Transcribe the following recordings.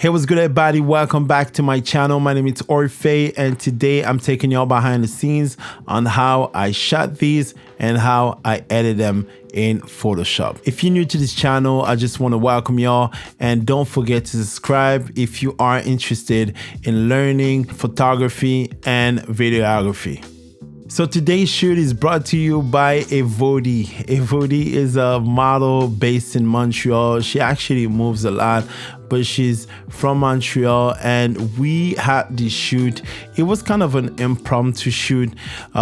Hey, what's good everybody? Welcome back to my channel. My name is Orfe and today I'm taking y'all behind the scenes on how I shot these and how I edit them in Photoshop. If you're new to this channel, I just want to welcome y'all and don't forget to subscribe if you are interested in learning photography and videography. So today's shoot is brought to you by Moody. Moody is a model based in Montreal. She actually moves a lot, but she's from Montreal and we had this shoot. It was kind of an impromptu shoot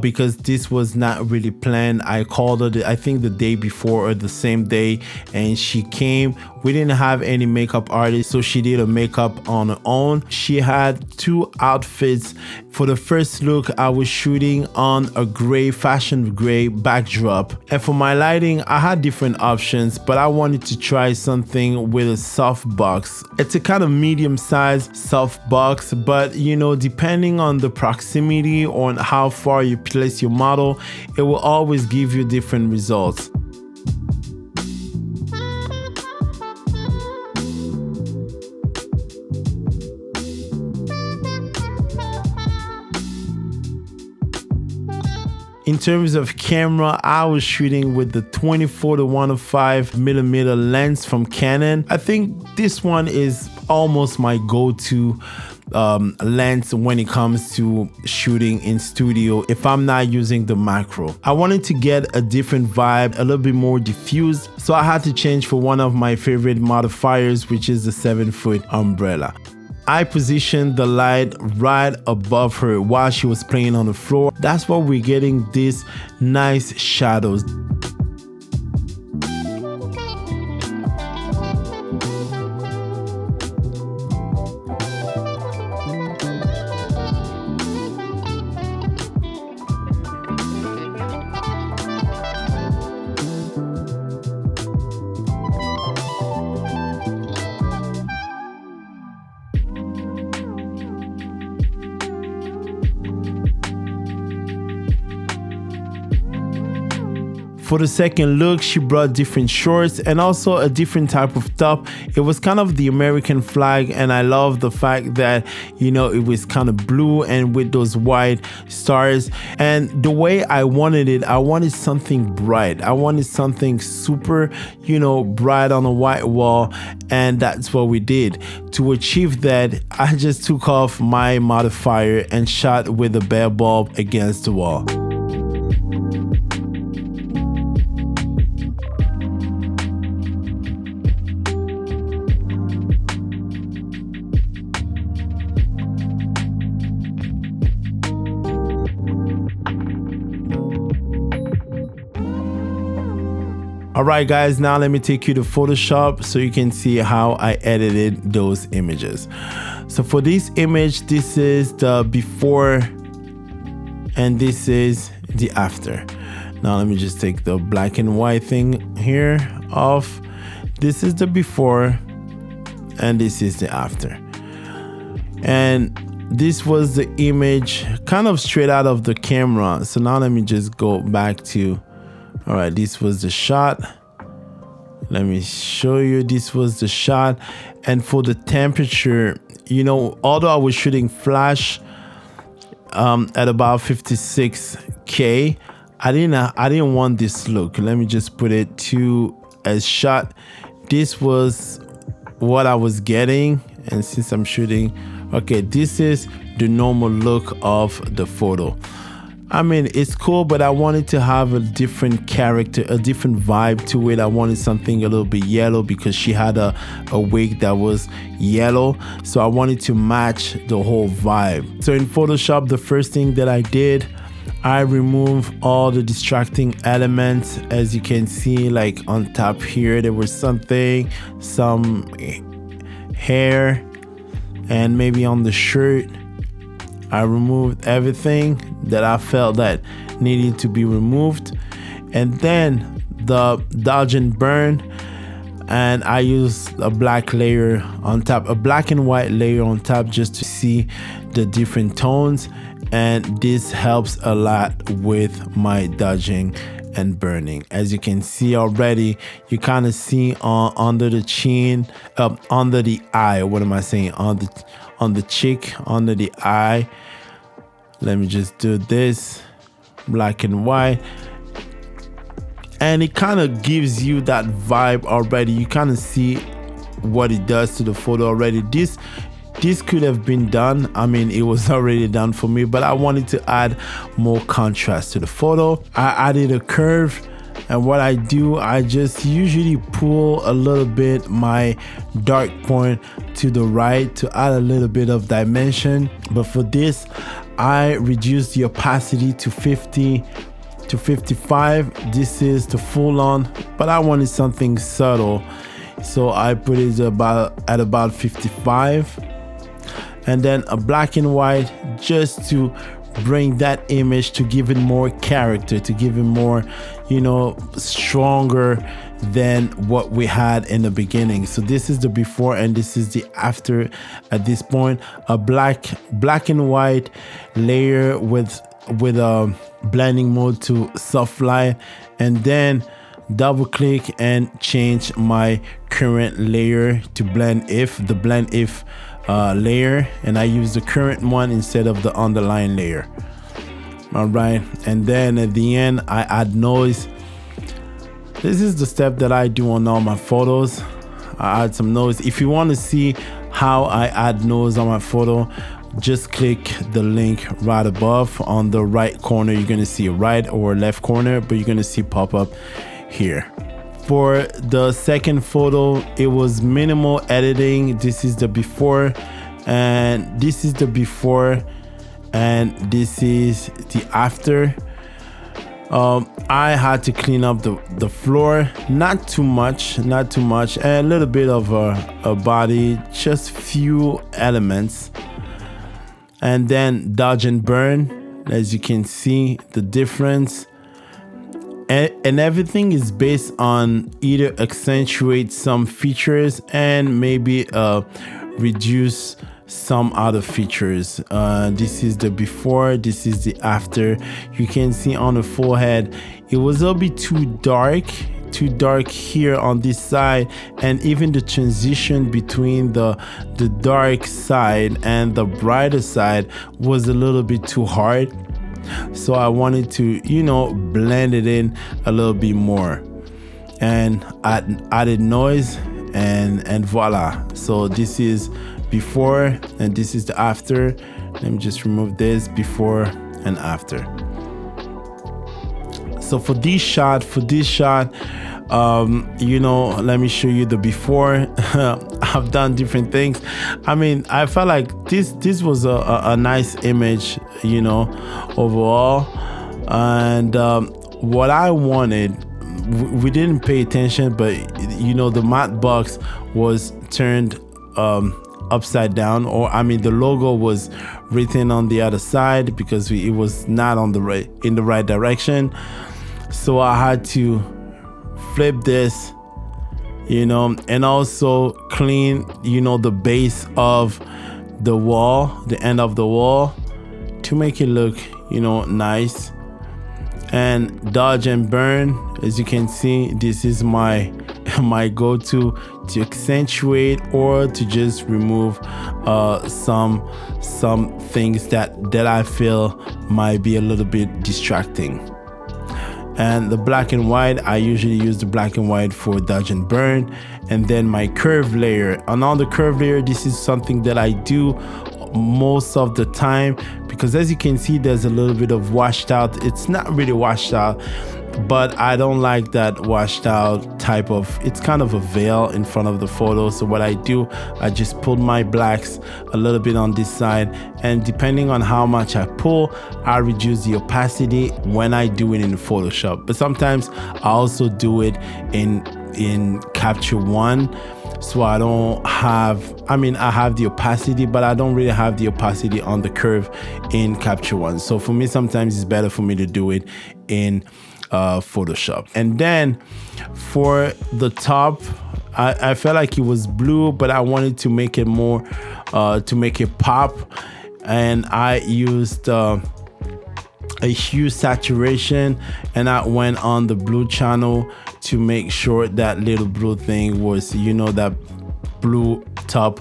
because this was not really planned. I called her, I think the day before or the same day, and she came. We didn't have any makeup artist, so she did a makeup on her own. She had two outfits. For the first look, I was shooting on a gray, fashion gray backdrop. And for my lighting, I had different options, but I wanted to try something with a soft box. It's a kind of medium-sized soft box, but you know, depending on the proximity or on how far you place your model, it will always give you different results. In terms of camera, I was shooting with the 24 to 105mm lens from Canon. I think this one is almost my go-to lens when it comes to shooting in studio if I'm not using the macro. I wanted to get a different vibe, a little bit more diffused, so I had to change for one of my favorite modifiers, which is the 7-foot umbrella. I positioned the light right above her while she was playing on the floor. That's why we're getting these nice shadows. For the second look, she brought different shorts and also a different type of top. It was kind of the American flag, and I love the fact that, you know, it was kind of blue and with those white stars. And the way I wanted it, I wanted something bright. I wanted something super, you know, bright on a white wall, and that's what we did. To achieve that, I just took off my modifier and shot with a bare bulb against the wall. Alright guys, now let me take you to Photoshop so you can see how I edited those images. So for this image, this is the before and this is the after. Now let me just take the black and white thing here off. This is the before and this is the after. And this was the image kind of straight out of the camera. So now let me just go back to, all right, this was the shot. Let me show you, this was the shot. And for the temperature, you know, although I was shooting flash at about 56K, I didn't want this look. Let me just put it to as shot. This was what I was getting. And since I'm shooting, okay, this is the normal look of the photo. I mean, it's cool, but I wanted to have a different character, a different vibe to it. I wanted something a little bit yellow because she had a wig that was yellow. So I wanted to match the whole vibe. So in Photoshop, the first thing that I did, I removed all the distracting elements. As you can see, like on top here, there was something, some hair, and maybe on the shirt. I removed everything that I felt that needed to be removed, and then the dodge and burn, and I used a black layer on top, a black and white layer on top, just to see the different tones, and this helps a lot with my dodging and burning. As you can see already, you kind of see under the chin, under the eye. What am I saying? On the cheek, under the eye. Let me just do this, black and white. And it kind of gives you that vibe already. You kind of see what it does to the photo already. This could have been done. I mean, it was already done for me, but I wanted to add more contrast to the photo. I added a curve, and what I do, I just usually pull a little bit my dark point to the right to add a little bit of dimension. But for this, I reduced the opacity to 50 to 55. This is the full on, but I wanted something subtle, so I put it at about 55. And then a black and white, just to bring that image, to give it more character, to give it more, stronger than what we had in the beginning. So this is the before and this is the after. At this point, a black and white layer with a blending mode to soft light, and then double click and change my current layer to blend if layer, and I use the current one instead of the underlying layer. All right, and then at the end I add noise. This is the step that I do on all my photos. I add some noise. If you want to see how I add noise on my photo, just click the link right above. On the right corner, you're gonna see a right or left corner, but you're gonna see pop up here. For the second photo, it was minimal editing. This is the before, and this is the before, and this is the after. I had to clean up the floor, not too much, and a little bit of a body, just few elements. And then dodge and burn, as you can see the difference. And everything is based on either accentuate some features and maybe reduce some other features. This is the before, this is the after. You can see on the forehead, it was a little bit too dark here on this side, and even the transition between the dark side and the brighter side was a little bit too hard. So I wanted to, blend it in a little bit more, and added noise, and voila. So this is before and this is the after. Let me just remove this, before and after. So for this shot, let me show you the before. I've done different things. I mean, I felt like this was a nice image, overall. And what I wanted, we didn't pay attention, but the matte box was turned upside down, or the logo was written on the other side because it was not in the right direction. So I had to flip this, and also clean, the base of the wall, the end of the wall, to make it look, nice. And dodge and burn, as you can see, this is my go-to to accentuate or to just remove some things that I feel might be a little bit distracting. And the black and white, I usually use the black and white for dodge and burn. And then my curve layer. And on the curve layer, this is something that I do most of the time, because as you can see, there's a little bit of washed out. It's not really washed out, but I don't like that washed out type of, it's kind of a veil in front of the photo. So what I do, I just pull my blacks a little bit on this side, and depending on how much I pull, I reduce the opacity when I do it in Photoshop. But sometimes I also do it in Capture One. So I don't have, I have the opacity, but I don't really have the opacity on the curve in Capture One. So for me, sometimes it's better for me to do it in Photoshop. And then for the top, I felt like it was blue, but I wanted to make it more, to make it pop. And I used a hue saturation, and I went on the blue channel to make sure that little blue thing was, you know, that blue top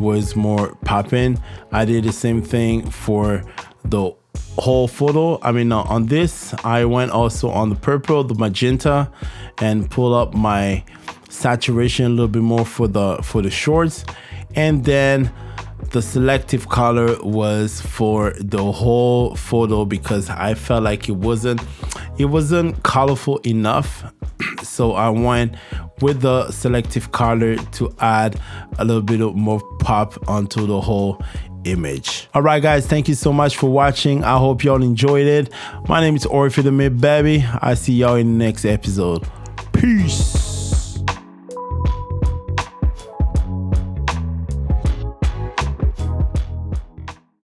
was more popping. I did the same thing for the whole photo. I mean, on this, I went also on the purple, the magenta, and pull up my saturation a little bit more for the shorts. And then the selective color was for the whole photo because I felt like it wasn't colorful enough. So I went with the selective color to add a little bit of more pop onto the whole image. All right, guys, thank you so much for watching. I hope y'all enjoyed it. My name is Ori for the Mid Baby. I see y'all in the next episode. Peace.